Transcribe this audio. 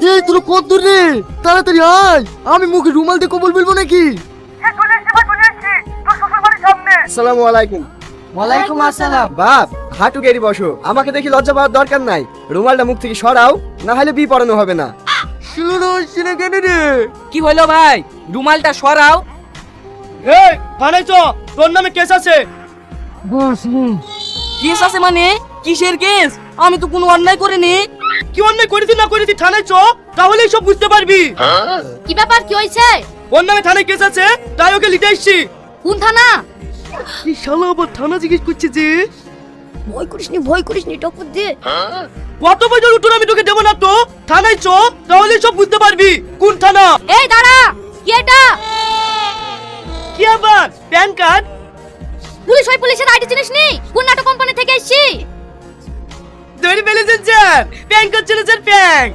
এই তোর কত দূর রে? তাড়াতাড়ি আয়, আমি মুখে রুমাল দিয়ে কবল বলবো নাকি? আসসালামু আলাইকুম। ওয়ালাইকুম আসসালাম। বাপ, হাঁটু গেড়ি বসো, আমাকে দেখি লজ্জা পাওয়ার দরকার নাই। রুমালটা মুখ থেকে সরাও, না হলে বি পড়ানো হবে না। শুরু হচ্ছে না কেন রে? কি হলো ভাই, রুমালটা সরাও। এই থানায় চ, তোর নামে কেস আছে। বস কেস আছে মানে? কিসের কেস? আমি তো কোনো অন্যায় করিনি। কি অন্যায় করেছি না করেছি থানায় চ, তাহলেই সব বুঝতে পারবি। কি ব্যাপার, কি হয়েছে? ওর নামে থানায় কেস আছে, তাই ওকে লিটে আসছি। কোন থানা? এই শালা আবার থানা জিজ্ঞেস করছে যে। ভয় করিসনি টপর দিয়ে। কত বছর উঠুন আমি তোকে দেবো না তো। থানায় চ, তাহলেই সব বুঝতে পারবি কোন থানা। এই দাঁড়া, কি এটা? কি আবার প্যান কার্ড? পুলিশ হয়, পুলিশের আইডি চিনিস নি? কোন নাটক কোম্পানি থেকে এসেছি? ধরে ফেলেছেন স্যার, প্যান কার্ড ছিল স্যার, প্যান।